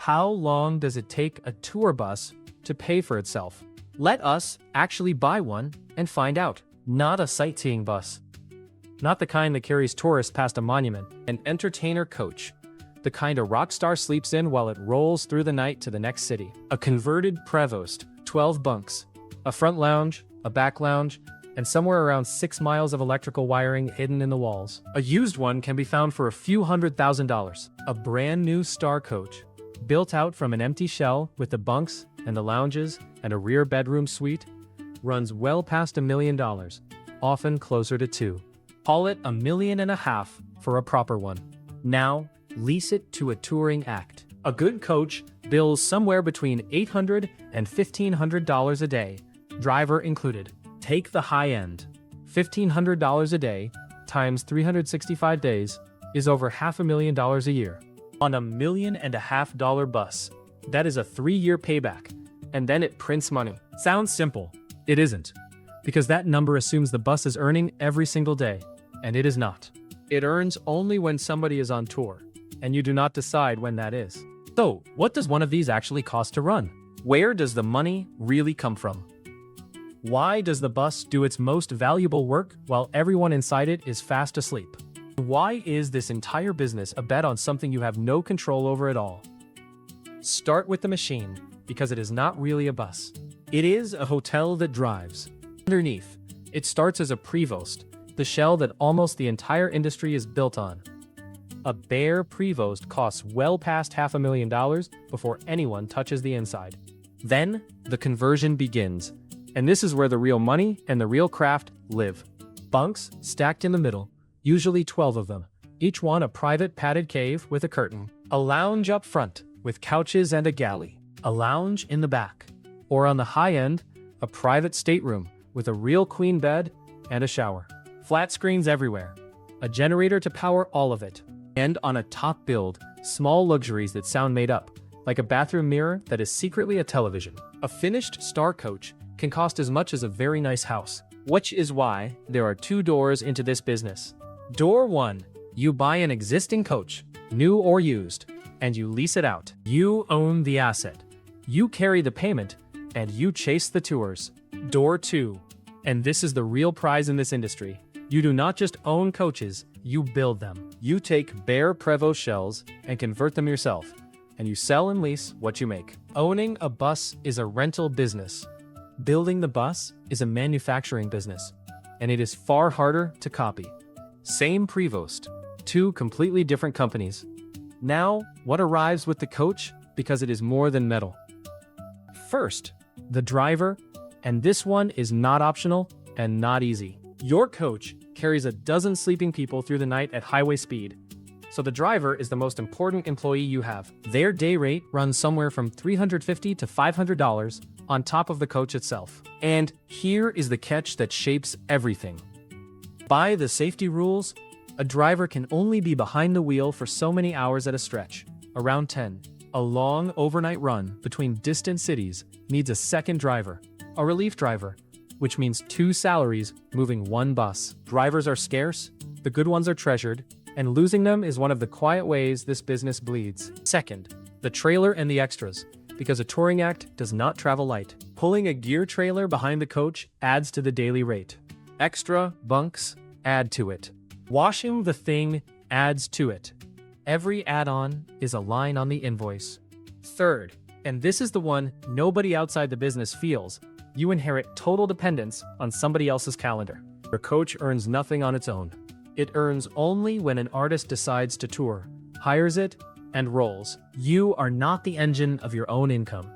How long does it take a tour bus to pay for itself? Let us actually buy one and find out. Not a sightseeing bus. Not the kind that carries tourists past a monument. An entertainer coach. The kind a rock star sleeps in while it rolls through the night to the next city. A converted Prevost, 12 bunks. A front lounge, a back lounge, and somewhere around 6 miles of electrical wiring hidden in the walls. A used one can be found for a few $100,000. A brand new star coach, built out from an empty shell with the bunks and the lounges and a rear bedroom suite, runs well past $1 million, often closer to 2. Call it $1.5 million for a proper one. Now, lease it to a touring act. A good coach bills somewhere between $800 and $1,500 a day, driver included. Take the high end. $1,500 a day times 365 days is over $500,000 a year. On a $1.5 million bus. That is a 3-year payback. And then it prints money. Sounds simple. It isn't. Because that number assumes the bus is earning every single day. And it is not. It earns only when somebody is on tour. And you do not decide when that is. So, what does one of these actually cost to run? Where does the money really come from? Why does the bus do its most valuable work while everyone inside it is fast asleep? Why is this entire business a bet on something you have no control over at all? Start with the machine, because it is not really a bus. It is a hotel that drives. Underneath, it starts as a Prevost, the shell that almost the entire industry is built on. A bare Prevost costs well past $500,000 before anyone touches the inside. Then, the conversion begins. And this is where the real money and the real craft live. Bunks stacked in the middle, usually 12 of them, each one a private padded cave with a curtain. A lounge up front, with couches and a galley. A lounge in the back. Or on the high end, a private stateroom with a real queen bed and a shower. Flat screens everywhere. A generator to power all of it. And on a top build, small luxuries that sound made up, like a bathroom mirror that is secretly a television. A finished star coach can cost as much as a very nice house, which is why there are 2 doors into this business. Door 1, you buy an existing coach, new or used, and you lease it out. You own the asset. You carry the payment, and you chase the tours. Door 2, and this is the real prize in this industry. You do not just own coaches, you build them. You take bare Prevost shells and convert them yourself, and you sell and lease what you make. Owning a bus is a rental business. Building the bus is a manufacturing business, and it is far harder to copy. Same Prevost, 2 completely different companies. Now, what arrives with the coach because it is more than metal? First, the driver, and this one is not optional and not easy. Your coach carries a dozen sleeping people through the night at highway speed, so the driver is the most important employee you have. Their day rate runs somewhere from $350 to $500 on top of the coach itself. And here is the catch that shapes everything. By the safety rules, a driver can only be behind the wheel for so many hours at a stretch, around 10. A long overnight run between distant cities needs a second driver, a relief driver, which means 2 salaries moving 1 bus. Drivers are scarce, the good ones are treasured, and losing them is one of the quiet ways this business bleeds. Second, the trailer and the extras, because a touring act does not travel light. Pulling a gear trailer behind the coach adds to the daily rate. Extra bunks add to it. Washing the thing adds to it. Every add-on is a line on the invoice. Third, and this is the one nobody outside the business feels, you inherit total dependence on somebody else's calendar. Your coach earns nothing on its own. It earns only when an artist decides to tour, hires it, and rolls. You are not the engine of your own income.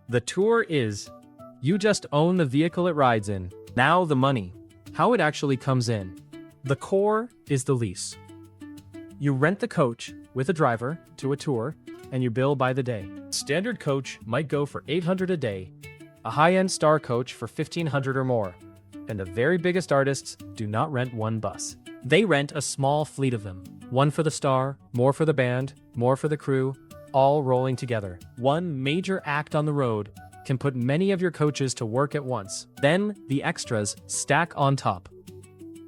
The tour is. You just own the vehicle it rides in. Now the money. How it actually comes in. The core is the lease. You rent the coach with a driver to a tour, and you bill by the day. Standard coach might go for $800 a day, a high-end star coach for $1,500 or more, and the very biggest artists do not rent 1 bus. They rent a small fleet of them. 1 for the star, more for the band, more for the crew, all rolling together. 1 major act on the road can put many of your coaches to work at once. Then the extras stack on top.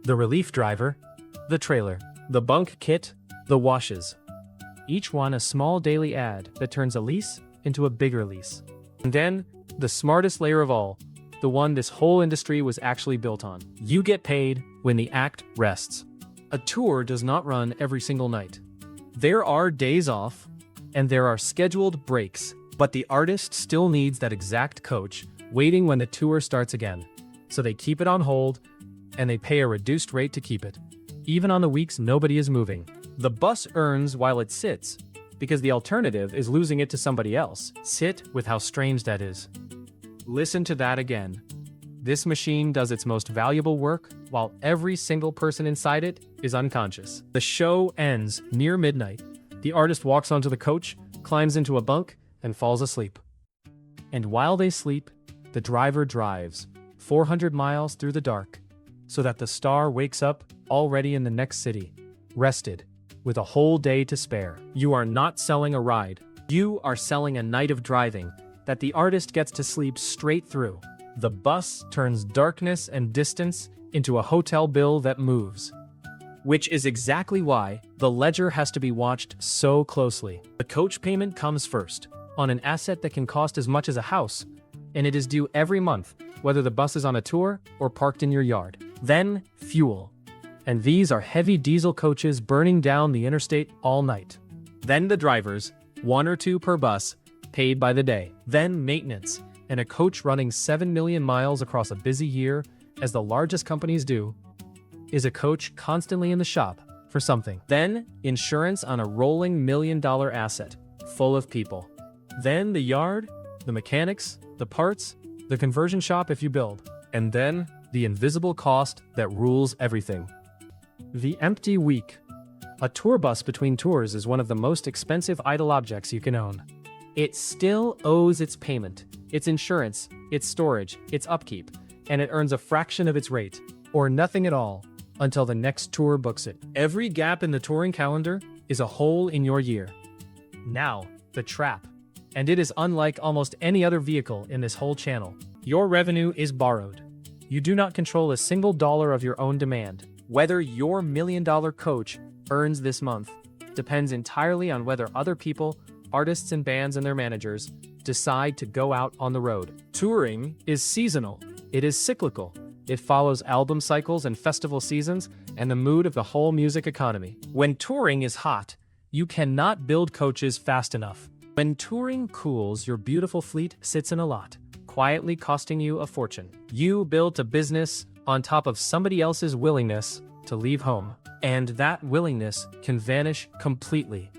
The relief driver, the trailer, the bunk kit, the washes. each one a small daily ad that turns a lease into a bigger lease. And then, the smartest layer of all, the one this whole industry was actually built on. You get paid when the act rests. A tour does not run every single night. There are days off, and there are scheduled breaks, but the artist still needs that exact coach waiting when the tour starts again. So they keep it on hold, and they pay a reduced rate to keep it, even on the weeks nobody is moving. The bus earns while it sits, because the alternative is losing it to somebody else. Sit with how strange that is. Listen to that again. This machine does its most valuable work while every single person inside it is unconscious. The show ends near midnight. The artist walks onto the coach, climbs into a bunk, and falls asleep. And while they sleep, the driver drives 400 miles through the dark so that the star wakes up already in the next city, rested, with a whole day to spare. You are not selling a ride. You are selling a night of driving that the artist gets to sleep straight through. The bus turns darkness and distance into a hotel bill that moves. Which is exactly why the ledger has to be watched so closely. The coach payment comes first, on an asset that can cost as much as a house, and it is due every month, whether the bus is on a tour or parked in your yard. Then, fuel. And these are heavy diesel coaches burning down the interstate all night. Then the drivers, 1 or 2 per bus, paid by the day. Then maintenance, and a coach running 7 million miles across a busy year, as the largest companies do, is a coach constantly in the shop for something. Then, insurance on a rolling $1 million asset, full of people. Then the yard, the mechanics, the parts, the conversion shop if you build. And then, the invisible cost that rules everything. The empty week. A tour bus between tours is one of the most expensive idle objects you can own. It still owes its payment, its insurance, its storage, its upkeep, and it earns a fraction of its rate, or nothing at all, until the next tour books it. Every gap in the touring calendar is a hole in your year. Now, the trap. And it is unlike almost any other vehicle in this whole channel. Your revenue is borrowed. You do not control a single dollar of your own demand. Whether your $1 million coach earns this month depends entirely on whether other people, artists and bands and their managers, decide to go out on the road. Touring is seasonal. It is cyclical. It follows album cycles and festival seasons and the mood of the whole music economy. When touring is hot, you cannot build coaches fast enough. When touring cools, your beautiful fleet sits in a lot, quietly costing you a fortune. You built a business on top of somebody else's willingness to leave home. And that willingness can vanish completely.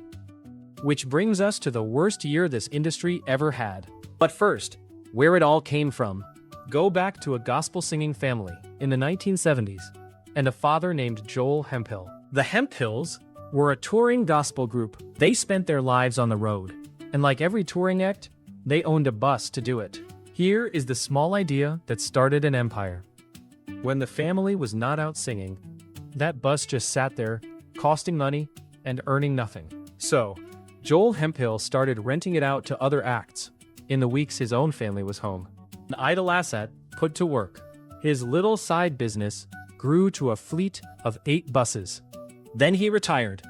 Which brings us to the worst year this industry ever had. But first, where it all came from. Go back to a gospel-singing family in the 1970s and a father named Joel Hemphill. The Hemphills were a touring gospel group. They spent their lives on the road, and like every touring act, they owned a bus to do it. Here is the small idea that started an empire. When the family was not out singing, that bus just sat there, costing money and earning nothing. So, Joel Hemphill started renting it out to other acts in the weeks his own family was home. An idle asset put to work. His little side business grew to a fleet of 8 buses. Then he retired.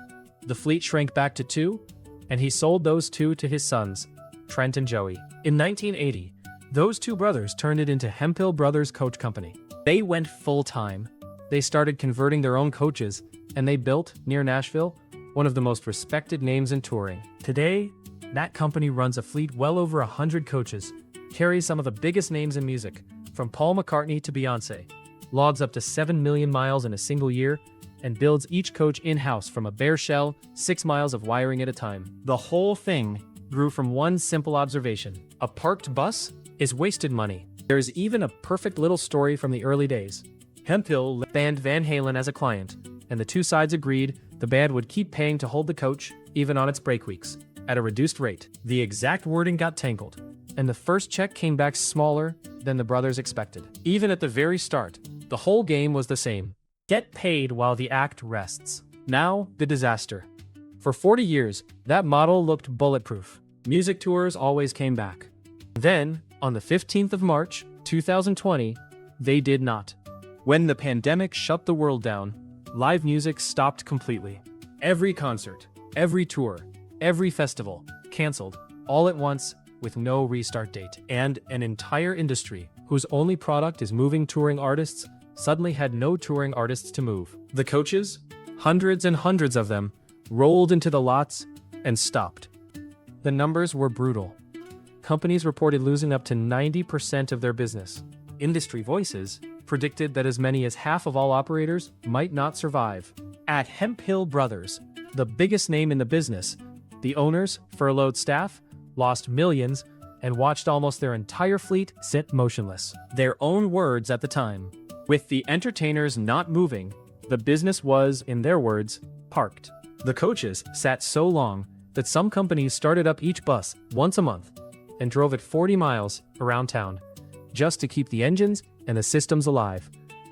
The fleet shrank back to 2, and he sold those 2 to his sons, Trent and Joey. In 1980, those 2 brothers turned it into Hemphill Brothers Coach Company. They went full-time. They started converting their own coaches, and they built, near Nashville, one of the most respected names in touring. Today, that company runs a fleet well over 100 coaches, carries some of the biggest names in music, from Paul McCartney to Beyoncé, logs up to 7 million miles in a single year, and builds each coach in-house from a bare shell, 6 miles of wiring at a time. The whole thing grew from one simple observation. A parked bus is wasted money. There is even a perfect little story from the early days. Hemphill band Van Halen as a client, and the 2 sides agreed the band would keep paying to hold the coach, even on its break weeks, at a reduced rate. The exact wording got tangled, and the first check came back smaller than the brothers expected. Even at the very start, the whole game was the same. Get paid while the act rests. Now, the disaster. For 40 years, that model looked bulletproof. Music tours always came back. Then, on the 15th of March, 2020, they did not. When the pandemic shut the world down, live music stopped completely. Every concert, every tour, Every festival canceled all at once with no restart date. And an entire industry whose only product is moving touring artists suddenly had no touring artists to move. The coaches, hundreds and hundreds of them, rolled into the lots and stopped. The numbers were brutal. Companies reported losing up to 90% of their business. Industry voices predicted that as many as half of all operators might not survive. At Hemphill Brothers, the biggest name in the business, the owners furloughed staff, lost millions, and watched almost their entire fleet sit motionless. Their own words at the time. With the entertainers not moving, the business was, in their words, parked. The coaches sat so long that some companies started up each bus once a month and drove it 40 miles around town just to keep the engines and the systems alive.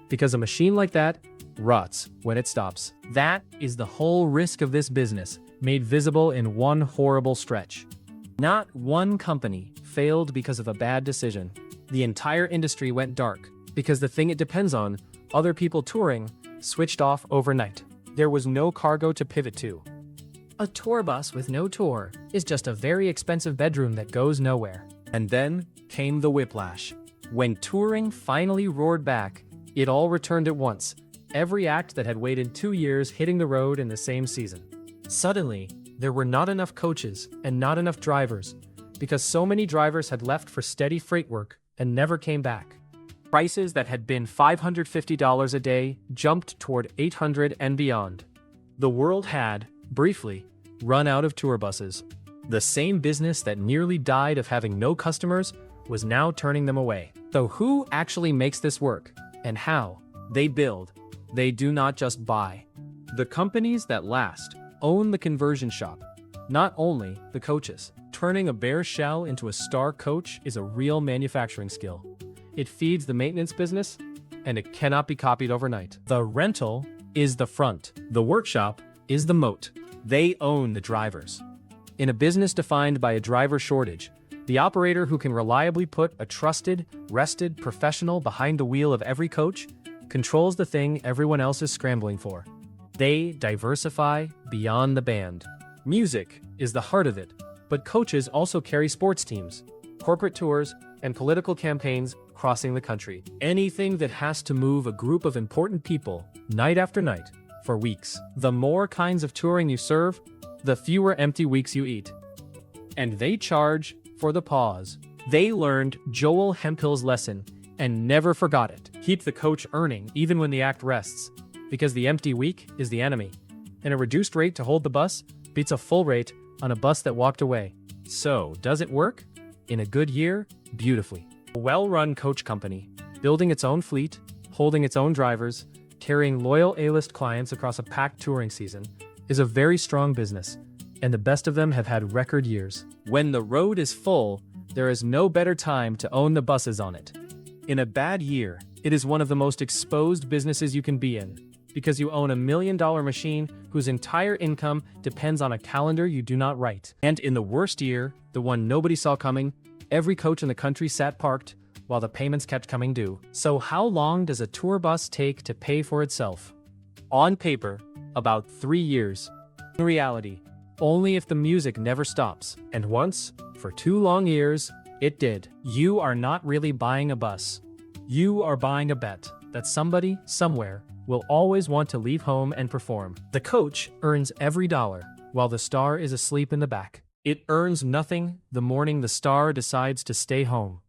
Because a machine like that rots when it stops. That is the whole risk of this business, made visible in one horrible stretch. Not one company failed because of a bad decision. The entire industry went dark because the thing it depends on, other people touring, switched off overnight. There was no cargo to pivot to. A tour bus with no tour is just a very expensive bedroom that goes nowhere. And then came the whiplash. When touring finally roared back, it all returned at once. Every act that had waited 2 years hitting the road in the same season. Suddenly, there were not enough coaches and not enough drivers because so many drivers had left for steady freight work and never came back. Prices that had been $550 a day jumped toward $800 and beyond. The world had, briefly, run out of tour buses. The same business that nearly died of having no customers was now turning them away. So who actually makes this work? And how? They build. They do not just buy. The companies that last own the conversion shop, not only the coaches. Turning a bare shell into a star coach is a real manufacturing skill. It feeds the maintenance business, and it cannot be copied overnight. The rental is the front. The workshop is the moat. They own the drivers. In a business defined by a driver shortage, the operator who can reliably put a trusted, rested professional behind the wheel of every coach controls the thing everyone else is scrambling for. They diversify beyond the band. Music is the heart of it, but coaches also carry sports teams, corporate tours, and political campaigns crossing the country. Anything that has to move a group of important people night after night for weeks. The more kinds of touring you serve, the fewer empty weeks you eat. And they charge for the pause. They learned Joel Hemphill's lesson and never forgot it. Keep the coach earning even when the act rests, because the empty week is the enemy, and a reduced rate to hold the bus beats a full rate on a bus that walked away. So, does it work? In a good year, beautifully. A well-run coach company, building its own fleet, holding its own drivers, carrying loyal A-list clients across a packed touring season, is a very strong business, and the best of them have had record years. When the road is full, there is no better time to own the buses on it. In a bad year, it is one of the most exposed businesses you can be in, because you own $1 million machine whose entire income depends on a calendar you do not write. And in the worst year, the one nobody saw coming, every coach in the country sat parked while the payments kept coming due. So how long does a tour bus take to pay for itself? On paper, about 3 years. In reality, only if the music never stops. And once, for 2 long years, it did. You are not really buying a bus. You are buying a bet that somebody, somewhere, will always want to leave home and perform. The coach earns every dollar, while the star is asleep in the back. It earns nothing the morning the star decides to stay home.